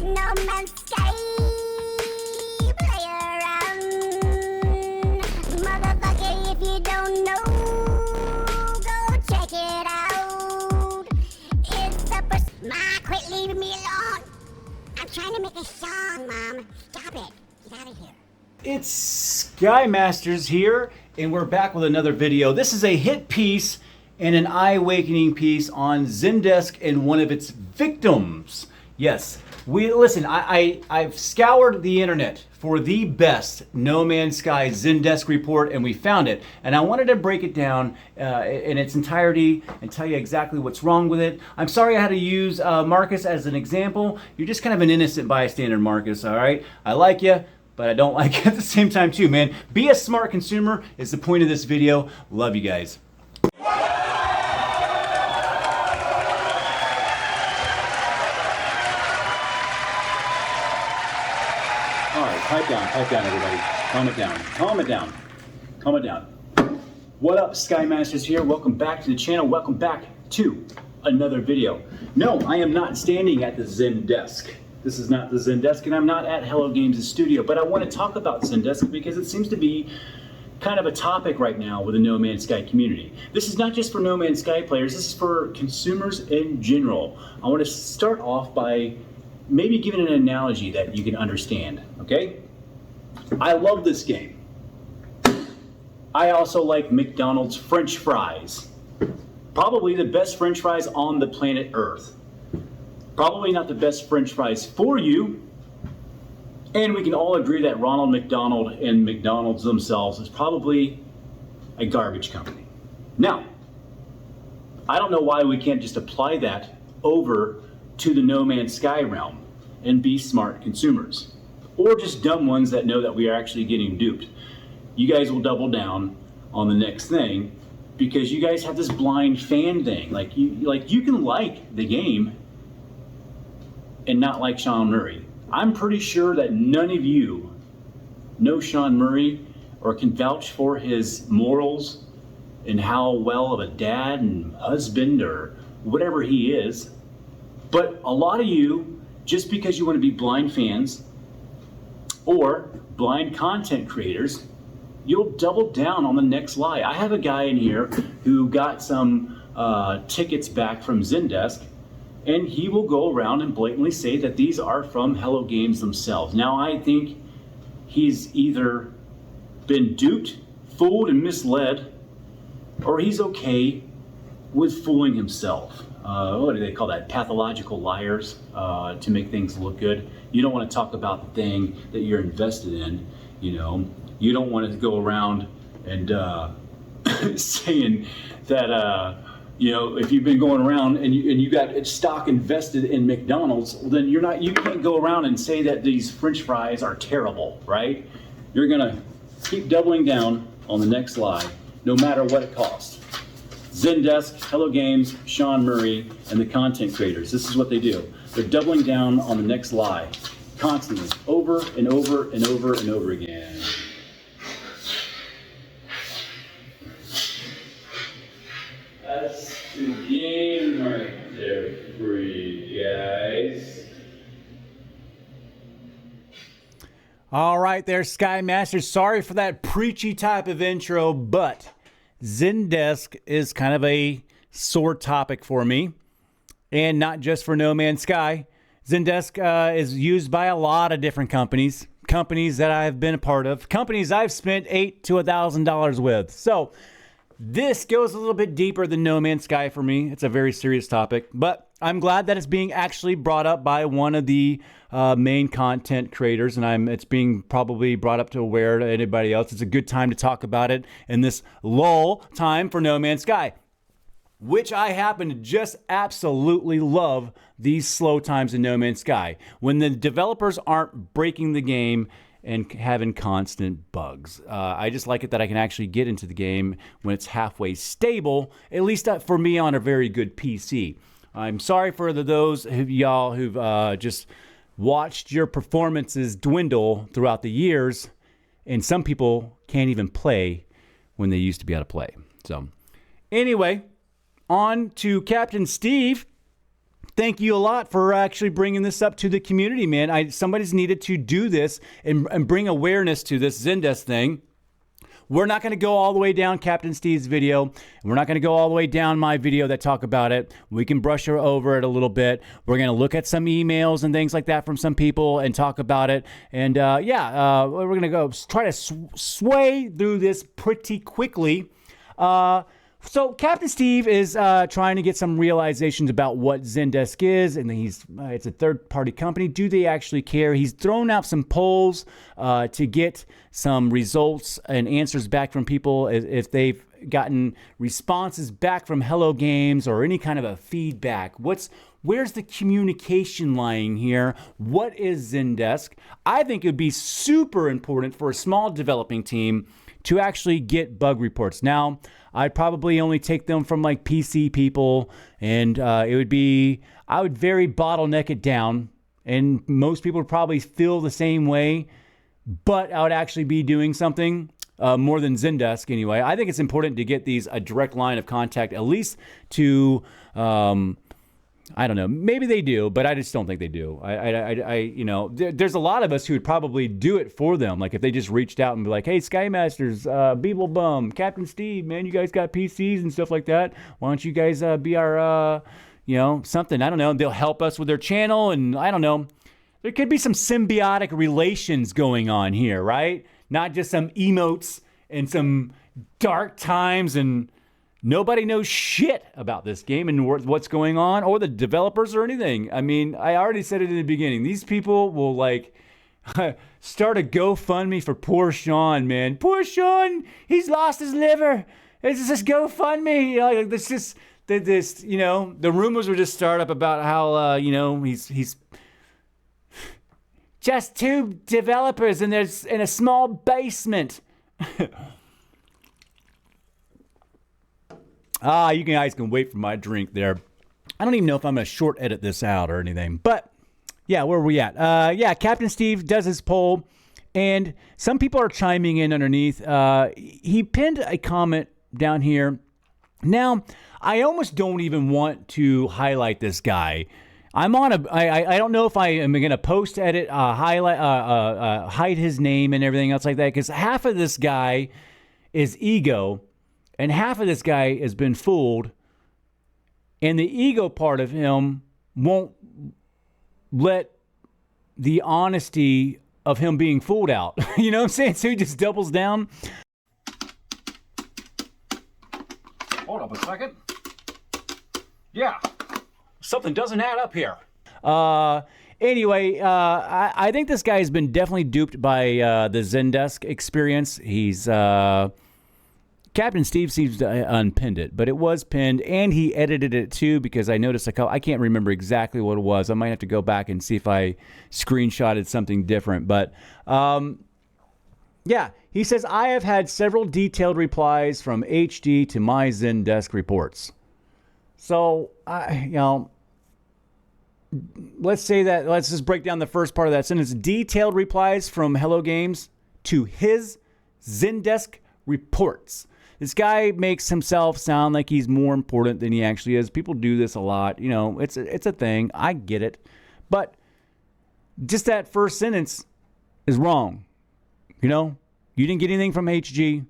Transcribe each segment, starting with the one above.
No Man's Sky. Play around. Motherfucker, if you don't know, go check it out. It's a Ma, quit leaving me alone. I'm trying to make a song, Mom. Stop it. Get out of here. It's Sky Masters here, and we're back with another video. This is a hit piece and an eye-awakening piece on Zendesk and one of its victims. Yes, I've scoured the internet for the best No Man's Sky Zendesk report, and we found it. And I wanted to break it down in its entirety and tell you exactly what's wrong with it. I'm sorry I had to use Markus as an example. You're just kind of an innocent bystander, Markus, all right? I like you, but I don't like you at the same time too, man. Be a smart consumer is the point of this video. Love you guys. All right, pipe down, everybody. Calm it down. What up, Sky Masters here? Welcome back to the channel. Welcome back to another video. No, I am not standing at the Zendesk. This is not the Zendesk, and I'm not at Hello Games' studio, but I want to talk about Zendesk because it seems to be kind of a topic right now with the No Man's Sky community. This is not just for No Man's Sky players, this is for consumers in general. I want to start off by maybe giving an analogy that you can understand, okay? I love this game. I also like McDonald's French fries. Probably the best French fries on the planet Earth. Probably not the best French fries for you. And we can all agree that Ronald McDonald and McDonald's themselves is probably a garbage company. Now, I don't know why we can't just apply that over to the No Man's Sky realm and be smart consumers. Or just dumb ones that know that we are actually getting duped. You guys will double down on the next thing because you guys have this blind fan thing. Like you can like the game and not like Sean Murray. I'm pretty sure that none of you know Sean Murray or can vouch for his morals and how well of a dad and husband or whatever he is. But a lot of you, just because you want to be blind fans or blind content creators, you'll double down on the next lie. I have a guy in here who got some tickets back from Zendesk, and he will go around and blatantly say that these are from Hello Games themselves. Now, I think he's either been duped, fooled, and misled, or he's okay with fooling himself. What do they call that? Pathological liars to make things look good. You don't want to talk about the thing that you're invested in, you know. You don't want to go around and saying that, you know, if you've been going around and you got stock invested in McDonald's, then you can't go around and say that these French fries are terrible, right? You're gonna keep doubling down on the next lie, no matter what it costs. Zendesk, Hello Games, Sean Murray, and the content creators, this is what they do. They're doubling down on the next lie, constantly, over and over and over and over again. That's the game right there for you guys. All right there, Sky Masters. Sorry for that preachy type of intro, but Zendesk is kind of a sore topic for me, and not just for No Man's Sky. Zendesk is used by a lot of different companies that I've been a part of, companies I've spent $8,000 to $1,000 with. So this goes a little bit deeper than No Man's Sky for me. It's a very serious topic, but I'm glad that it's being actually brought up by one of the main content creators, and it's being probably brought up to aware to anybody else. It's a good time to talk about it in this lull time for No Man's Sky, which I happen to just absolutely love these slow times in No Man's Sky when the developers aren't breaking the game and having constant bugs. I just like it that I can actually get into the game when it's halfway stable, at least for me on a very good PC. I'm sorry for those of y'all who've just watched your performances dwindle throughout the years, and some people can't even play when they used to be able to play. So anyway, on to Captain Steve thank you a lot for actually bringing this up to the community, man. Somebody's needed to do this and bring awareness to this Zendesk thing. We're not going to go all the way down Captain Steve's video. We're not going to go all the way down my video that talk about it. We can brush over it a little bit. We're going to look at some emails and things like that from some people and talk about it. And we're going to go try to sway through this pretty quickly. So Captain Steve is trying to get some realizations about what Zendesk is, and it's a third-party company. Do they actually care? He's thrown out some polls to get some results and answers back from people if they've gotten responses back from Hello Games or any kind of a feedback. Where's the communication lying here? What is Zendesk? I think it would be super important for a small developing team to actually get bug reports. Now, I'd probably only take them from like PC people, and I would very bottleneck it down, and most people would probably feel the same way, but I would actually be doing something more than Zendesk anyway. I think it's important to get a direct line of contact, at least to, I don't know, maybe they do, but I just don't think they do. There's a lot of us who would probably do it for them. Like if they just reached out and be like, hey, Sky Masters, Beeble Bum, Captain Steve, man, you guys got PCs and stuff like that. Why don't you guys be our, something, I don't know. They'll help us with their channel, and I don't know. There could be some symbiotic relations going on here, right? Not just some emotes and some dark times, and nobody knows shit about this game and what's going on, or the developers or anything. I mean, I already said it in the beginning. These people will start a GoFundMe for poor Sean, man. Poor Sean, he's lost his liver. It's just GoFundMe. The rumors would just start up about how he's just two developers and there's in a small basement. You guys can wait for my drink there. I don't even know if I'm going to short edit this out or anything. But, yeah, where are we at? Captain Steve does his poll, and some people are chiming in underneath. He pinned a comment down here. Now, I almost don't even want to highlight this guy. I don't know if I am going to post edit, hide his name and everything else like that, because half of this guy is ego. And half of this guy has been fooled, and the ego part of him won't let the honesty of him being fooled out. You know what I'm saying? So he just doubles down. Hold up a second. Yeah, something doesn't add up here. Anyway, I think this guy has been definitely duped by the Zendesk experience. He's... Captain Steve seems to unpinned it, but it was pinned, and he edited it too, because I noticed I can't remember exactly what it was. I might have to go back and see if I screenshotted something different. But he says, I have had several detailed replies from HD to my Zendesk reports. So, let's just break down the first part of that sentence. Detailed replies from Hello Games to his Zendesk reports. This guy makes himself sound like he's more important than he actually is. People do this a lot. It's a thing. I get it. But just that first sentence is wrong. You didn't get anything from HG,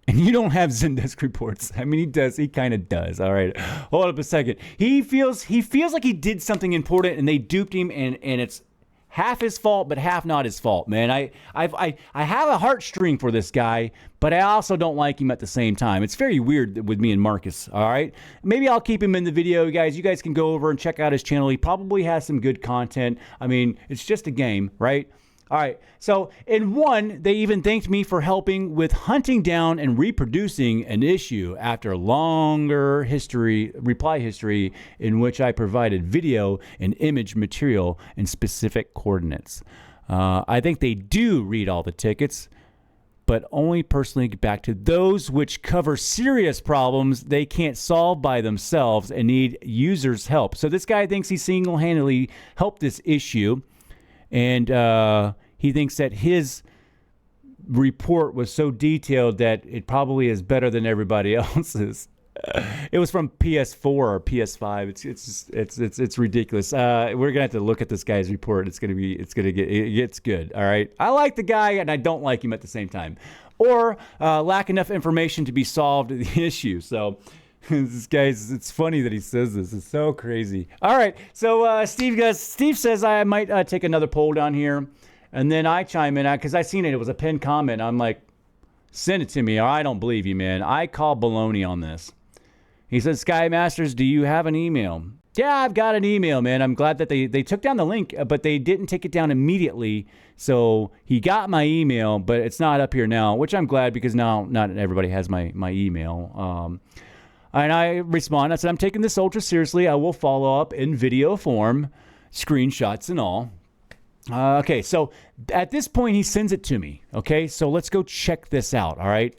and you don't have Zendesk reports. I mean, he does. He kind of does. All right. Hold up a second. He feels like he did something important, and they duped him, and it's half his fault, but half not his fault, man. I have a heartstring for this guy, but I also don't like him at the same time. It's very weird with me and Markus, all right? Maybe I'll keep him in the video, guys. You guys can go over and check out his channel. He probably has some good content. I mean, it's just a game, right? All right, so in one, they even thanked me for helping with hunting down and reproducing an issue after a longer reply history in which I provided video and image material and specific coordinates. I think they do read all the tickets, but only personally get back to those which cover serious problems they can't solve by themselves and need users' help. So this guy thinks he single-handedly helped this issue, and he thinks that his report was so detailed that it probably is better than everybody else's. It was from PS4 or PS5. It's ridiculous. We're gonna have to look at this guy's report. It gets good. All right. I like the guy and I don't like him at the same time, or lack enough information to be solved the issue. So. This guy's, it's funny that he says this. It's so crazy. All right. So Steve says I might take another poll down here. And then I chime in because I seen it. It was a pinned comment. I'm like, send it to me or I don't believe you, man. I call baloney on this. He says, Sky Masters, do you have an email? Yeah, I've got an email, man. I'm glad that they took down the link, but they didn't take it down immediately. So he got my email, but it's not up here now, which I'm glad because now not everybody has my email. And I respond. I said, I'm taking this ultra seriously. I will follow up in video form, screenshots and all. Okay, so at this point, he sends it to me. Okay, so let's go check this out. All right.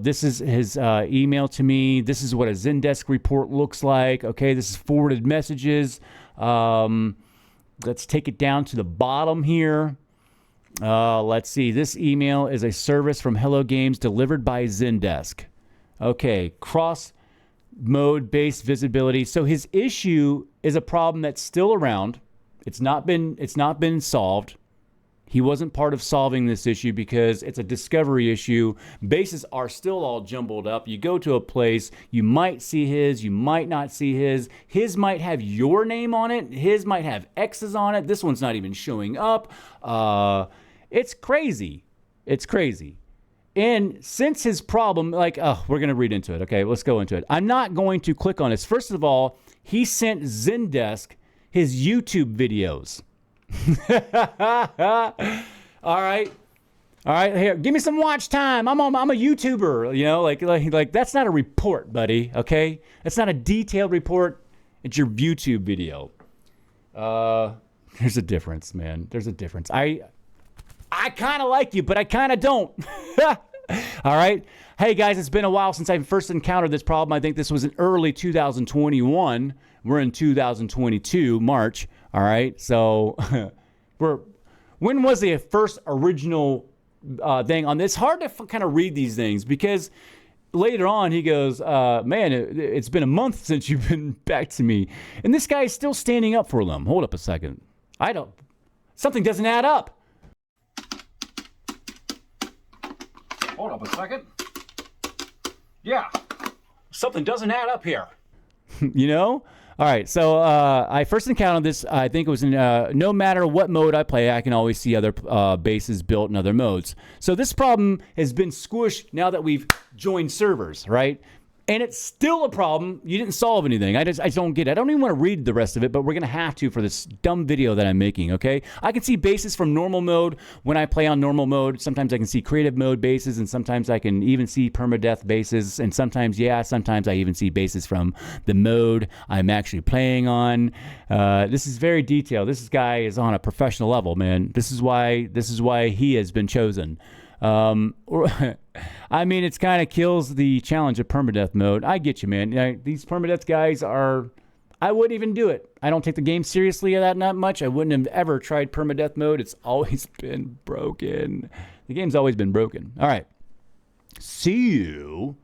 This is his email to me. This is what a Zendesk report looks like. Okay, this is forwarded messages. Let's take it down to the bottom here. Let's see. This email is a service from Hello Games delivered by Zendesk. Okay, cross mode based visibility. So his issue is a problem that's still around. It's not been solved. He wasn't part of solving this issue because it's a discovery issue. Bases are still all jumbled up. You go to a place, you might see his, you might not see his. His might have your name on it. His might have X's on it. This one's not even showing up. It's crazy. It's crazy. And since his problem, we're going to read into it. Okay, let's go into it. I'm not going to click on this. First of all, he sent Zendesk his YouTube videos. All right, here, give me some watch time. I'm a YouTuber, you know, like that's not a report, buddy. Okay, that's not a detailed report. It's your YouTube video. There's a difference, man. There's a difference. I kind of like you, but I kind of don't. All right. Hey, guys, it's been a while since I first encountered this problem. I think this was in early 2021. We're in 2022, March. All right. So when was the first original thing on this? It's hard to kind of read these things because later on he goes, man, it's been a month since you've been back to me. And this guy is still standing up for them. Hold up a second. Something doesn't add up. Hold up a second. Yeah, something doesn't add up here. You know? All right, so I first encountered this, I think it was in no matter what mode I play, I can always see other bases built in other modes. So this problem has been squished now that we've joined servers, right? And it's still a problem. You didn't solve anything. I don't get it. I don't even want to read the rest of it, but we're going to have to for this dumb video that I'm making, okay? I can see bases from normal mode when I play on normal mode. Sometimes I can see creative mode bases, and sometimes I can even see permadeath bases, and sometimes I even see bases from the mode I'm actually playing on. This is very detailed. This guy is on a professional level, man. This is why he has been chosen. I mean, it's kind of kills the challenge of permadeath mode. I get you, man. These permadeath guys I wouldn't even do it. I don't take the game seriously that much. I wouldn't have ever tried permadeath mode. It's always been broken. The game's always been broken. All right. See you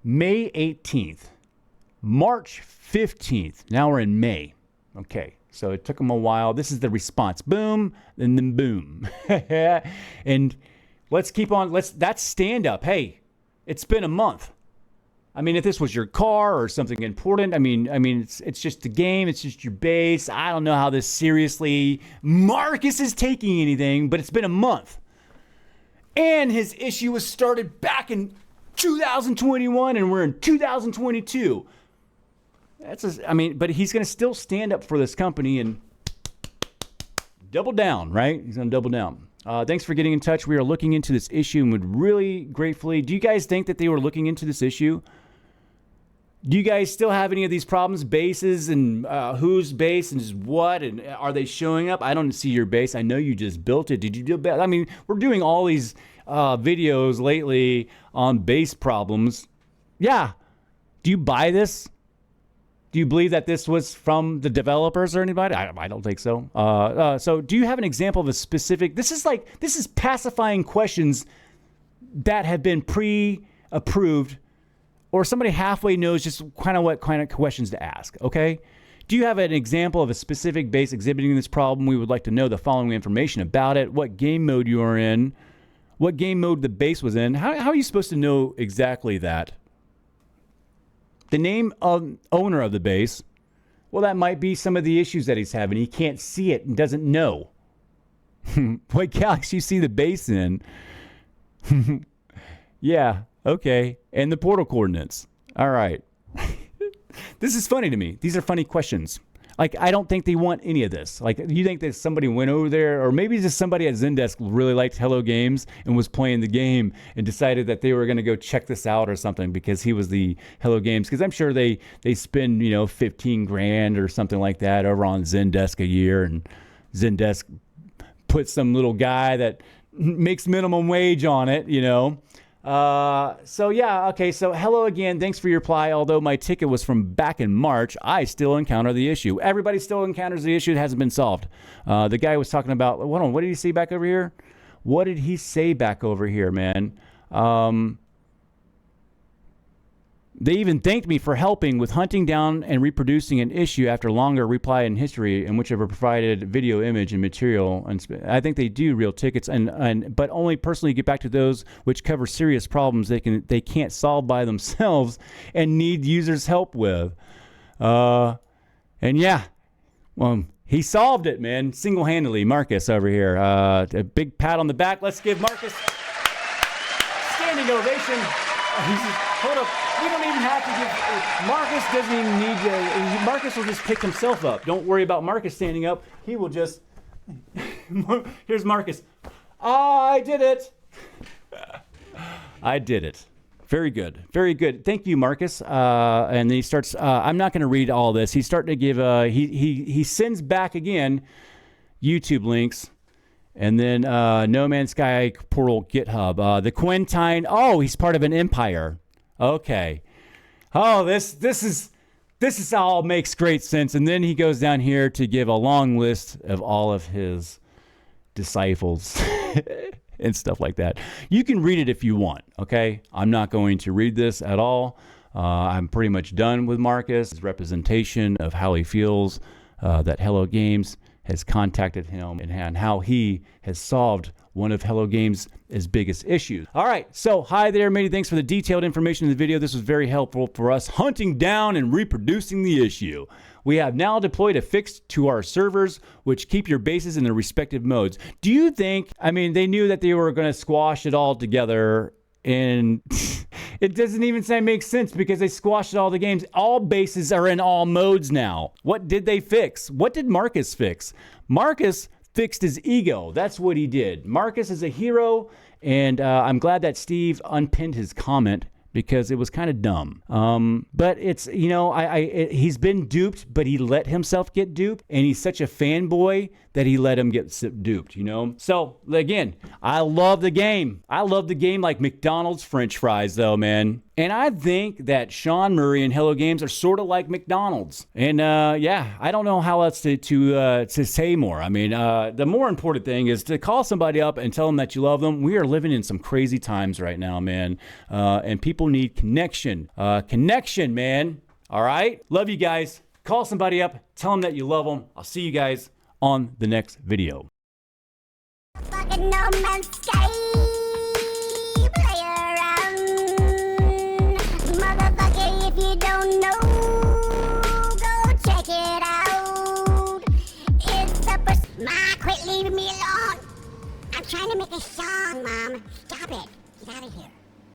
May 18th, March 15th. Now we're in May. Okay. So it took them a while. This is the response. Boom, and then boom. And let's keep on. That's stand up. Hey, it's been a month. I mean, if this was your car or something important, I mean, it's just the game. It's just your base. I don't know how this seriously Markus is taking anything, but it's been a month. And his issue was started back in 2021, and we're in 2022. But he's going to still stand up for this company and double down, right? He's going to double down. Thanks for getting in touch. We are looking into this issue and would really gratefully. Do you guys think that they were looking into this issue? Do you guys still have any of these problems? Bases and whose base and just what? And are they showing up? I don't see your base. I know you just built it. Did you do it? I mean, we're doing all these videos lately on base problems. Yeah. Do you buy this? Do you believe that this was from the developers or anybody? I don't think so. So do you have an example of a specific... This is pacifying questions that have been pre-approved or somebody halfway knows just kind of what kind of questions to ask, okay? Do you have an example of a specific base exhibiting this problem? We would like to know the following information about it, what game mode you are in, what game mode the base was in. How are you supposed to know exactly that? The name of owner of the base, well, that might be some of the issues that he's having. He can't see it and doesn't know. What galaxy you see the base in? Yeah, okay. And the portal coordinates. All right. This is funny to me. These are funny questions. Like, I don't think they want any of this. Like, you think that somebody went over there, or maybe just somebody at Zendesk really liked Hello Games and was playing the game and decided that they were going to go check this out or something because he was the Hello Games. Because I'm sure they spend, 15 grand or something like that over on Zendesk a year, and Zendesk puts some little guy that makes minimum wage on it, So yeah, okay, so hello again. Thanks for your reply. Although my ticket was from back in March, I still encounter the issue. Everybody still encounters the issue. It hasn't been solved. The guy was talking about, hold on, what did he say back over here? What did he say back over here, man? They even thanked me for helping with hunting down and reproducing an issue after longer reply in history in whichever provided video, image, and material. And I think they do real tickets, but only personally get back to those which cover serious problems they can't solve by themselves and need users' help with. And yeah, well, he solved it, man, single-handedly. Marcus over here, a big pat on the back. Let's give Marcus standing ovation. Hold up. We don't even have to give. Marcus doesn't even need to. Marcus will just pick himself up. Don't worry about Marcus standing up. He will just. Here's Marcus. I did it. I did it. Very good. Very good. Thank you, Marcus. And then he starts. I'm not going to read all this. He's starting to give. He sends back again YouTube links. And then No Man's Sky portal GitHub. The Quintine. Oh, he's part of an empire. Okay. Oh, this all makes great sense. And then he goes down here to give a long list of all of his disciples and stuff like that. You can read it if you want. Okay. I'm not going to read this at all. I'm pretty much done with Marcus. His representation of how he feels that Hello Games has contacted him and how he has solved one of Hello Games' biggest issues. All right, so hi there, matey. Thanks for the detailed information in the video. This was very helpful for us hunting down and reproducing the issue. We have now deployed a fix to our servers, which keep your bases in their respective modes. Do you think, they knew that they were going to squash it all together, and it doesn't even make sense because they squashed all the games. All bases are in all modes now. What did they fix? What did Marcus fix? Marcus fixed his ego. That's what he did. Marcus is a hero, and I'm glad that Steve unpinned his comment because it was kind of dumb. But it's, he's been duped, but he let himself get duped, and he's such a fanboy that he let him get duped, So, again, I love the game. I love the game like McDonald's French fries, though, man. And I think that Sean Murray and Hello Games are sort of like McDonald's. And, yeah, I don't know how else to say more. The more important thing is to call somebody up and tell them that you love them. We are living in some crazy times right now, man. And people need connection. Connection, man. All right? Love you guys. Call somebody up. Tell them that you love them. I'll see you guys on the next video. Fucking No Man's Sky, play around. Motherfucker, if you don't know, go check it out. It's Ma, quit leaving me alone. I'm trying to make a song, Mom. Stop it. Get out of here.